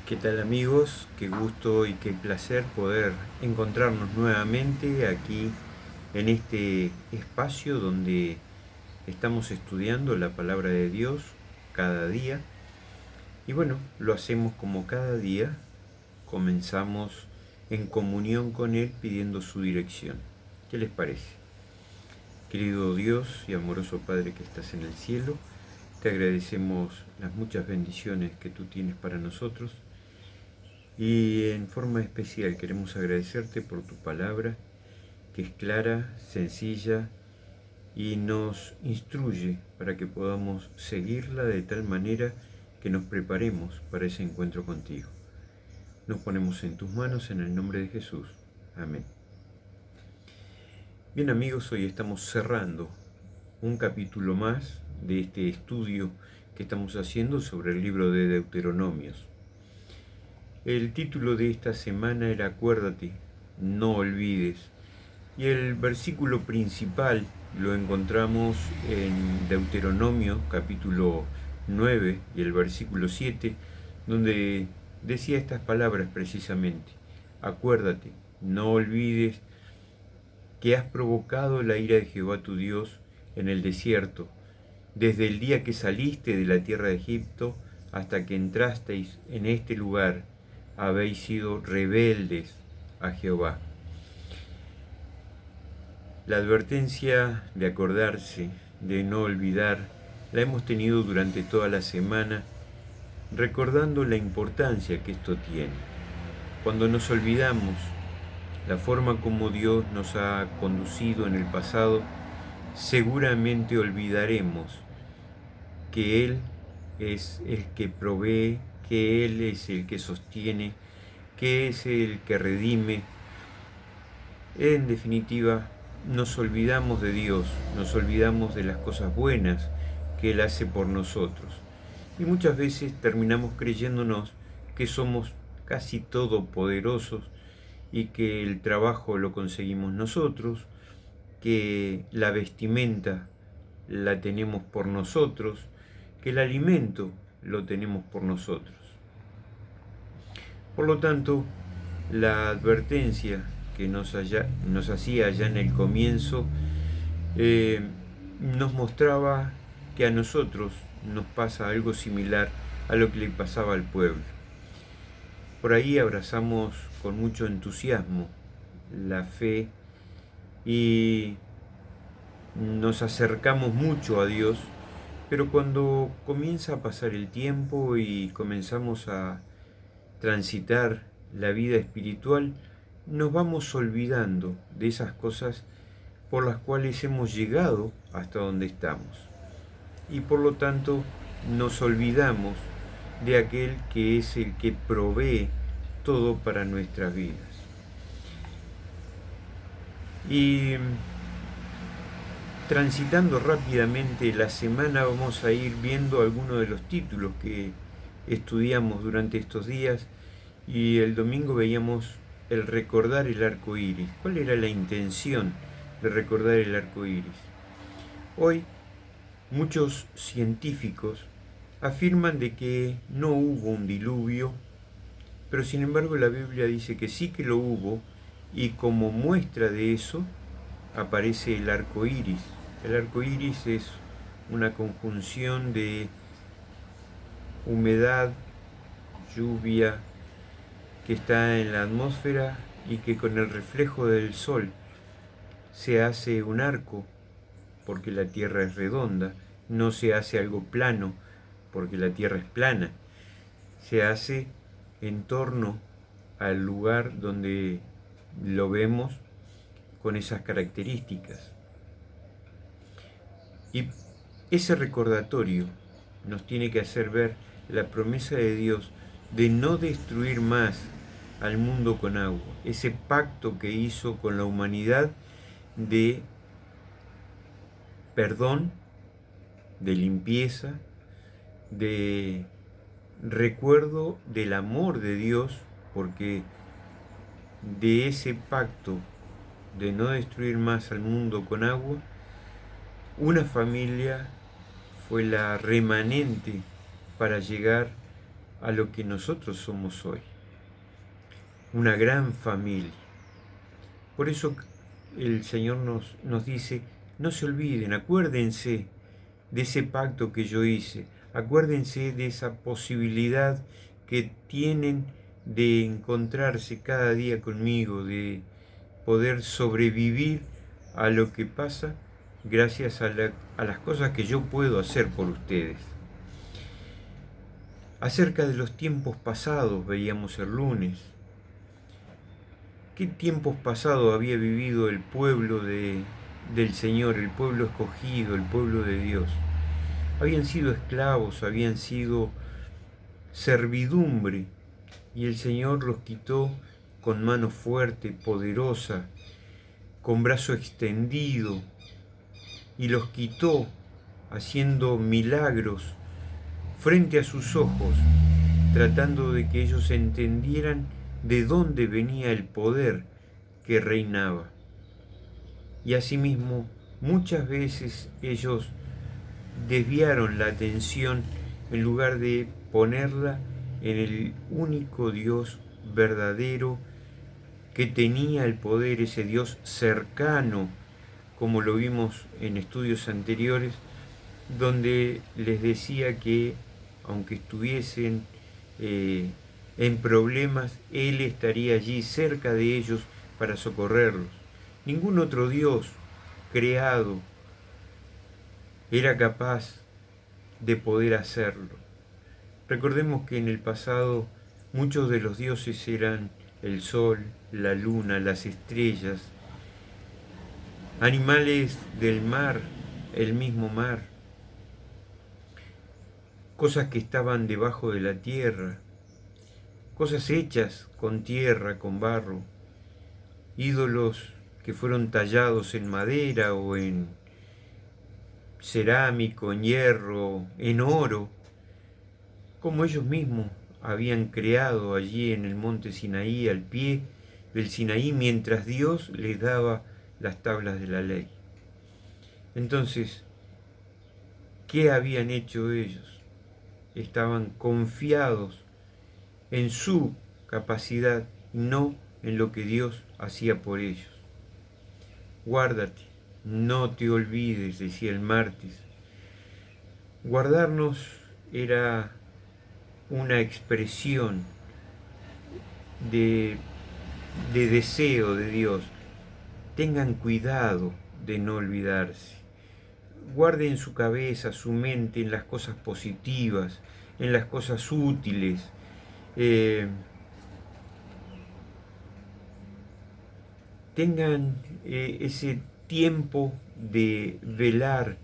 ¿Qué tal amigos? Qué gusto y qué placer poder encontrarnos nuevamente aquí en este espacio donde estamos estudiando la palabra de Dios cada día. Y bueno, lo hacemos como cada día, comenzamos en comunión con Él pidiendo su dirección. ¿Qué les parece? Querido Dios y amoroso Padre que estás en el cielo, te agradecemos las muchas bendiciones que tú tienes para nosotros. Y en forma especial queremos agradecerte por tu palabra, que es clara, sencilla y nos instruye para que podamos seguirla de tal manera que nos preparemos para ese encuentro contigo. Nos ponemos en tus manos en el nombre de Jesús. Amén. Bien amigos, hoy estamos cerrando un capítulo más de este estudio que estamos haciendo sobre el libro de Deuteronomios. El título de esta semana era Acuérdate, no olvides. Y el versículo principal lo encontramos en Deuteronomio capítulo 9 y el versículo 7, donde decía estas palabras precisamente. Acuérdate, no olvides que has provocado la ira de Jehová tu Dios en el desierto, desde el día que saliste de la tierra de Egipto hasta que entrasteis en este lugar, habéis sido rebeldes a Jehová. La advertencia de acordarse, de no olvidar, la hemos tenido durante toda la semana, recordando la importancia que esto tiene. Cuando nos olvidamos la forma como Dios nos ha conducido en el pasado, seguramente olvidaremos que Él es el que provee, que Él es el que sostiene, que es el que redime. En definitiva, nos olvidamos de Dios, nos olvidamos de las cosas buenas que Él hace por nosotros. Y muchas veces terminamos creyéndonos que somos casi todopoderosos y que el trabajo lo conseguimos nosotros, que la vestimenta la tenemos por nosotros, que el alimento lo tenemos por nosotros. Por lo tanto, la advertencia que nos hacía ya en el comienzo nos mostraba que a nosotros nos pasa algo similar a lo que le pasaba al pueblo. Por ahí abrazamos con mucho entusiasmo la fe y nos acercamos mucho a Dios, pero cuando comienza a pasar el tiempo y comenzamos a transitar la vida espiritual, nos vamos olvidando de esas cosas por las cuales hemos llegado hasta donde estamos. Y por lo tanto nos olvidamos de aquel que es el que provee todo para nuestras vidas. Y transitando rápidamente la semana vamos a ir viendo algunos de los títulos que estudiamos durante estos días y el domingo veíamos el recordar el arco iris. ¿Cuál era la intención de recordar el arco iris? Hoy muchos científicos afirman de que no hubo un diluvio, pero sin embargo la Biblia dice que sí que lo hubo y como muestra de eso aparece el arco iris. El arco iris es una conjunción de humedad, lluvia, que está en la atmósfera y que con el reflejo del sol se hace un arco, porque la Tierra es redonda, no se hace algo plano, porque la Tierra es plana, se hace en torno al lugar donde lo vemos con esas características. Y ese recordatorio nos tiene que hacer ver la promesa de Dios de no destruir más al mundo con agua, ese pacto que hizo con la humanidad de perdón, de limpieza, de recuerdo del amor de Dios, porque de ese pacto de no destruir más al mundo con agua, una familia fue la remanente para llegar a lo que nosotros somos hoy, una gran familia. Por eso el Señor nos dice, no se olviden, acuérdense de ese pacto que yo hice, acuérdense de esa posibilidad que tienen de encontrarse cada día conmigo, de poder sobrevivir a lo que pasa gracias a las cosas que yo puedo hacer por ustedes. Acerca de los tiempos pasados veíamos el lunes. ¿Qué tiempos pasados había vivido el pueblo del Señor, el pueblo escogido, el pueblo de Dios? Habían sido esclavos, habían sido servidumbre, y el Señor los quitó con mano fuerte, poderosa, con brazo extendido, y los quitó haciendo milagros frente a sus ojos, tratando de que ellos entendieran de dónde venía el poder que reinaba. Y asimismo, muchas veces ellos desviaron la atención en lugar de ponerla en el único Dios verdadero que tenía el poder, ese Dios cercano, como lo vimos en estudios anteriores, donde les decía que aunque estuviesen en problemas, Él estaría allí cerca de ellos para socorrerlos. Ningún otro Dios creado era capaz de poder hacerlo. Recordemos que en el pasado muchos de los dioses eran el sol, la luna, las estrellas, animales del mar, el mismo mar, cosas que estaban debajo de la tierra, cosas hechas con tierra, con barro, ídolos que fueron tallados en madera o en cerámico, en hierro, en oro, como ellos mismos habían creado allí en el monte Sinaí, al pie del Sinaí, mientras Dios les daba las tablas de la ley. Entonces, ¿qué habían hecho ellos? Estaban confiados en su capacidad, no en lo que Dios hacía por ellos. Guárdate, no te olvides, decía el martes. Guardarnos era una expresión de deseo de Dios. Tengan cuidado de no olvidarse. Guarden su cabeza, su mente en las cosas positivas, en las cosas útiles. Tengan ese tiempo de velar,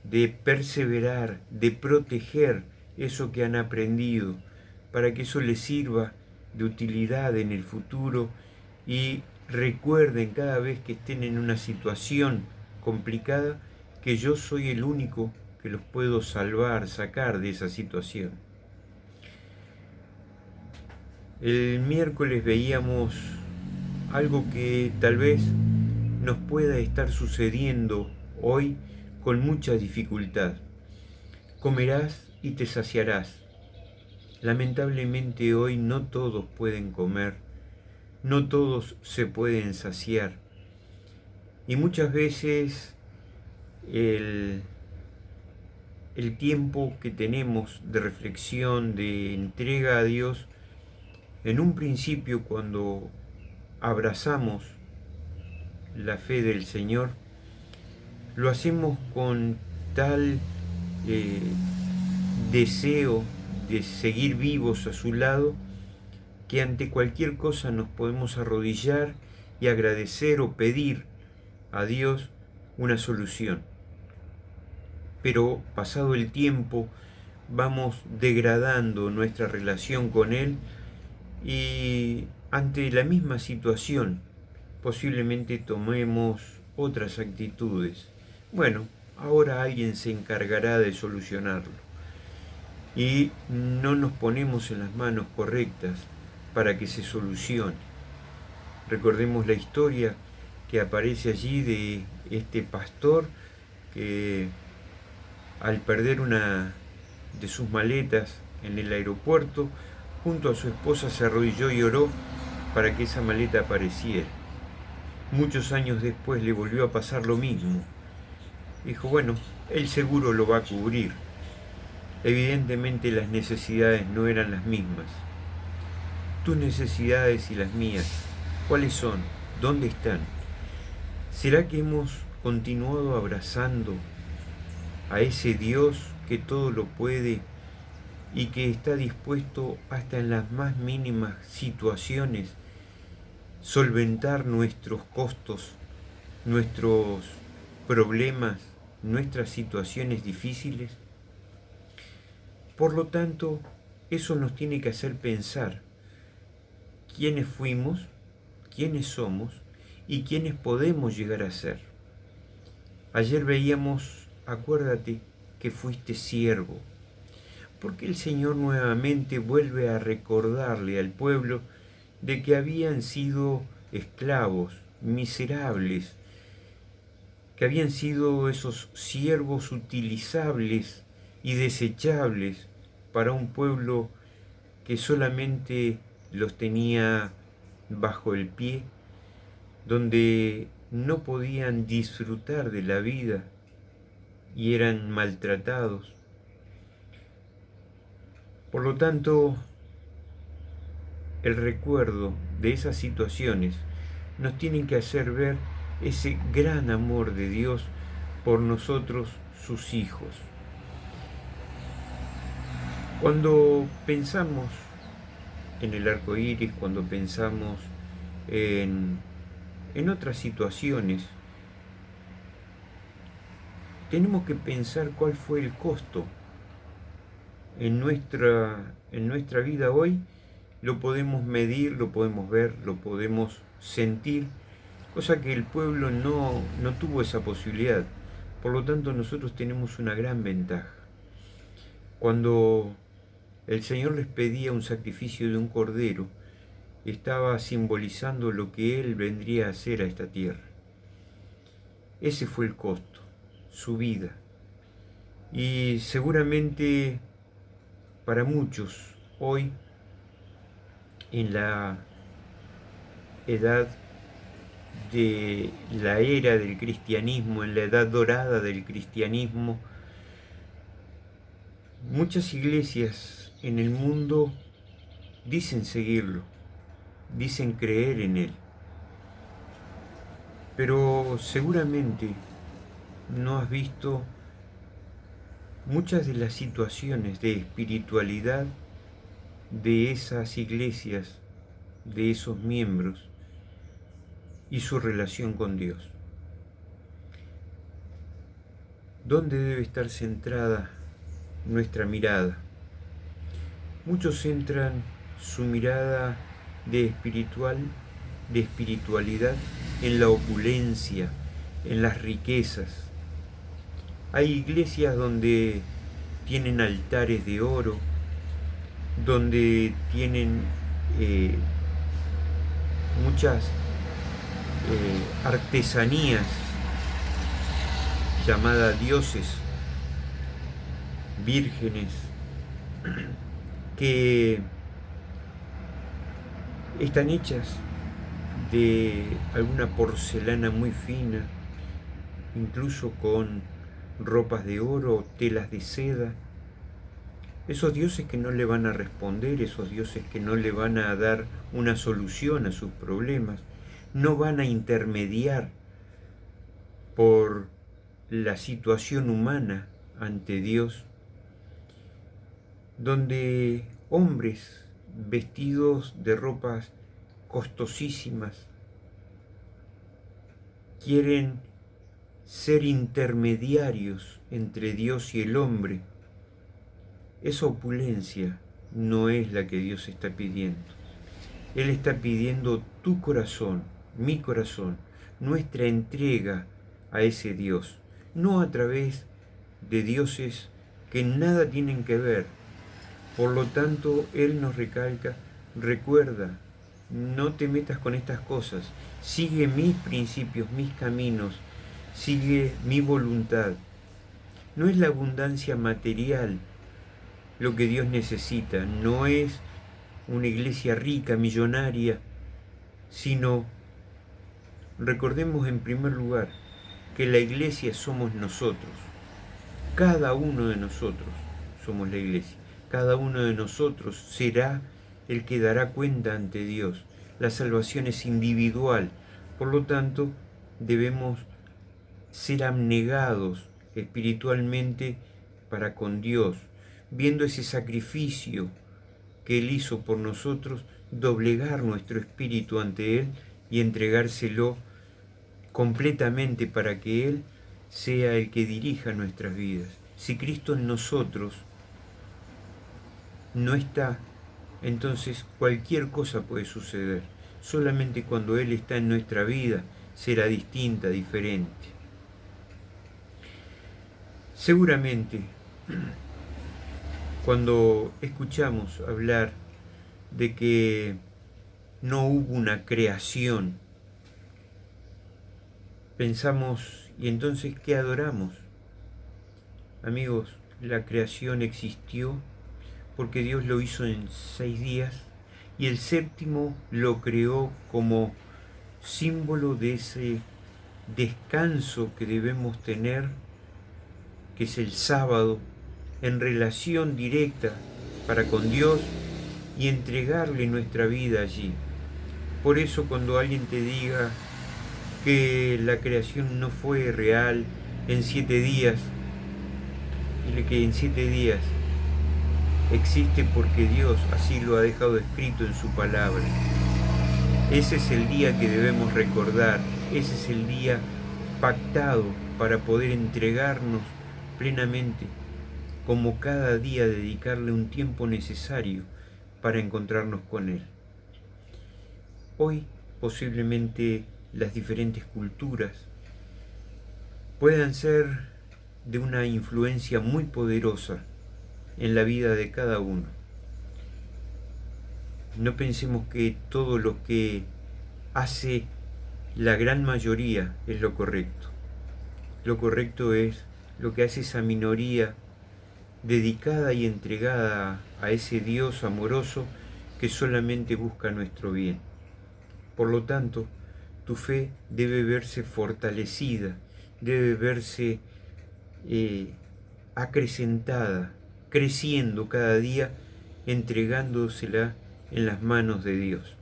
de perseverar, de proteger eso que han aprendido, para que eso les sirva de utilidad en el futuro, y recuerden cada vez que estén en una situación complicada que yo soy el único que los puedo salvar, sacar de esa situación. El miércoles veíamos algo que tal vez nos pueda estar sucediendo hoy con mucha dificultad. Comerás y te saciarás. Lamentablemente hoy no todos pueden comer, no todos se pueden saciar. Y muchas veces el tiempo que tenemos de reflexión, de entrega a Dios, en un principio cuando abrazamos la fe del Señor, lo hacemos con tal deseo de seguir vivos a su lado, que ante cualquier cosa nos podemos arrodillar y agradecer o pedir a Dios una solución. Pero pasado el tiempo vamos degradando nuestra relación con Él, y ante la misma situación posiblemente tomemos otras actitudes. Bueno, ahora alguien se encargará de solucionarlo. Y no nos ponemos en las manos correctas para que se solucione. Recordemos la historia que aparece allí de este pastor que al perder una de sus maletas En el aeropuerto, junto a su esposa, se arrodilló y oró para que esa maleta apareciera. Muchos años después le volvió a pasar lo mismo. Dijo, bueno, el seguro lo va a cubrir. Evidentemente las necesidades no eran las mismas. Tus necesidades y las mías, ¿cuáles son? ¿Dónde están? ¿Será que hemos continuado abrazando a ese Dios que todo lo puede y que está dispuesto hasta en las más mínimas situaciones solventar nuestros costos, nuestros problemas, nuestras situaciones difíciles? Por lo tanto, eso nos tiene que hacer pensar quiénes fuimos, quiénes somos y quiénes podemos llegar a ser. Ayer veíamos, acuérdate que fuiste siervo, porque el Señor nuevamente vuelve a recordarle al pueblo de que habían sido esclavos, miserables, que habían sido esos siervos utilizables y desechables para un pueblo que solamente los tenía bajo el pie, donde no podían disfrutar de la vida y eran maltratados. Por lo tanto, el recuerdo de esas situaciones nos tiene que hacer ver ese gran amor de Dios por nosotros, sus hijos. Cuando pensamos en el arco iris, cuando pensamos en otras situaciones, tenemos que pensar cuál fue el costo. En nuestra vida hoy lo podemos medir, lo podemos ver, lo podemos sentir, cosa que el pueblo no tuvo esa posibilidad. Por lo tanto, nosotros tenemos una gran ventaja. Cuando el Señor les pedía un sacrificio de un cordero, estaba simbolizando lo que Él vendría a hacer a esta tierra. Ese fue el costo, su vida. Y seguramente para muchos hoy, en la edad de la era del cristianismo, en la edad dorada del cristianismo, muchas iglesias en el mundo dicen seguirlo, dicen creer en Él, pero seguramente no has visto muchas de las situaciones de espiritualidad de esas iglesias, de esos miembros y su relación con Dios. ¿Dónde debe estar centrada nuestra mirada? Muchos centran su mirada de espiritualidad en la opulencia, en las riquezas. Hay iglesias donde tienen altares de oro, donde tienen muchas artesanías llamadas dioses, vírgenes, que están hechas de alguna porcelana muy fina, incluso con ropas de oro, telas de seda. Esos dioses que no le van a responder, esos dioses que no le van a dar una solución a sus problemas, no van a intermediar por la situación humana ante Dios, donde hombres vestidos de ropas costosísimas quieren ser intermediarios entre Dios y el hombre. Esa opulencia no es la que Dios está pidiendo. Él está pidiendo tu corazón, mi corazón, nuestra entrega a ese Dios, no a través de dioses que nada tienen que ver. Por lo tanto, Él nos recalca, recuerda, no te metas con estas cosas, sigue mis principios, mis caminos, sigue mi voluntad. No es la abundancia material lo que Dios necesita. No es una iglesia rica, millonaria, sino recordemos en primer lugar que la iglesia somos nosotros. Cada uno de nosotros somos la iglesia. Cada uno de nosotros será el que dará cuenta ante Dios. La salvación es individual. Por lo tanto, debemos ser abnegados espiritualmente para con Dios, viendo ese sacrificio que Él hizo por nosotros, doblegar nuestro espíritu ante Él y entregárselo completamente para que Él sea el que dirija nuestras vidas. Si Cristo en nosotros no está, entonces cualquier cosa puede suceder. Solamente cuando Él está en nuestra vida será distinta, diferente. Seguramente, cuando escuchamos hablar de que no hubo una creación, pensamos, ¿y entonces qué adoramos? Amigos, la creación existió porque Dios lo hizo en 6 días y el séptimo lo creó como símbolo de ese descanso que debemos tener, que es el sábado, en relación directa para con Dios y entregarle nuestra vida allí. Por eso cuando alguien te diga que la creación no fue real en 7 días, dile que en 7 días existe porque Dios así lo ha dejado escrito en su palabra. Ese es el día que debemos recordar, ese es el día pactado para poder entregarnos plenamente, como cada día dedicarle un tiempo necesario para encontrarnos con Él. Hoy posiblemente las diferentes culturas puedan ser de una influencia muy poderosa en la vida de cada uno. No pensemos que todo lo que hace la gran mayoría es lo correcto. Lo correcto es lo que hace esa minoría dedicada y entregada a ese Dios amoroso que solamente busca nuestro bien. Por lo tanto, tu fe debe verse fortalecida, debe verse acrecentada, creciendo cada día, entregándosela en las manos de Dios.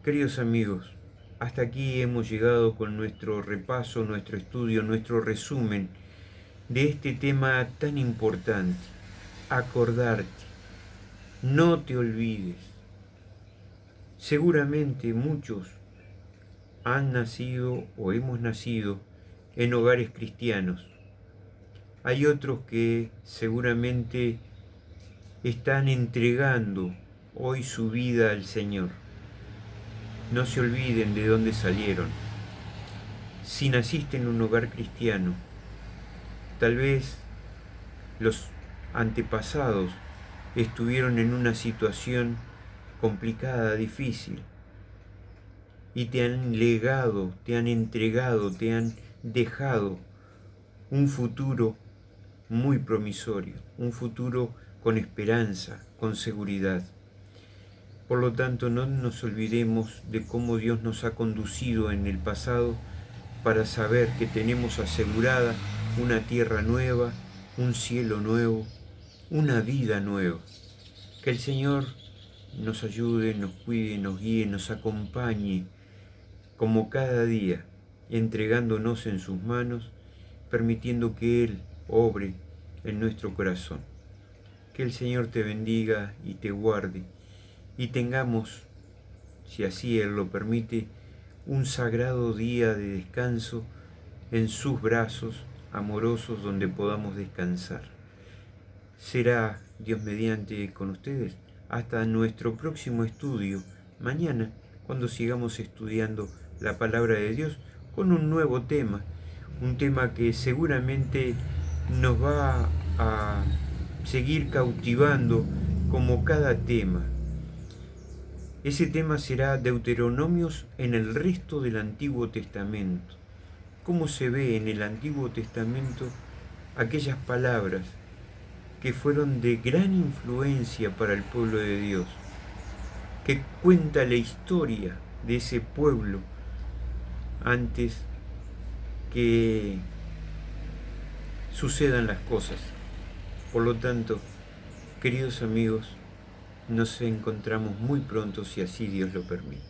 Queridos amigos, hasta aquí hemos llegado con nuestro repaso, nuestro estudio, nuestro resumen de este tema tan importante. Acordarte, no te olvides. Seguramente muchos han nacido o hemos nacido en hogares cristianos. Hay otros que seguramente están entregando hoy su vida al Señor. No se olviden de dónde salieron. Si naciste en un hogar cristiano, tal vez los antepasados estuvieron en una situación complicada, difícil, y te han legado, te han entregado, te han dejado un futuro muy promisorio, un futuro con esperanza, con seguridad. Por lo tanto, no nos olvidemos de cómo Dios nos ha conducido en el pasado para saber que tenemos asegurada una tierra nueva, un cielo nuevo, una vida nueva. Que el Señor nos ayude, nos cuide, nos guíe, nos acompañe, como cada día, entregándonos en sus manos, permitiendo que Él obre en nuestro corazón. Que el Señor te bendiga y te guarde, y tengamos, si así Él lo permite, un sagrado día de descanso en sus brazos amorosos donde podamos descansar. Será Dios mediante con ustedes hasta nuestro próximo estudio, mañana, cuando sigamos estudiando la palabra de Dios con un nuevo tema, un tema que seguramente nos va a seguir cautivando como cada tema. Ese tema será Deuteronomios en el resto del Antiguo Testamento. ¿Cómo se ve en el Antiguo Testamento aquellas palabras que fueron de gran influencia para el pueblo de Dios, que cuenta la historia de ese pueblo antes que sucedan las cosas. Por lo tanto, queridos amigos, nos encontramos muy pronto si así Dios lo permite.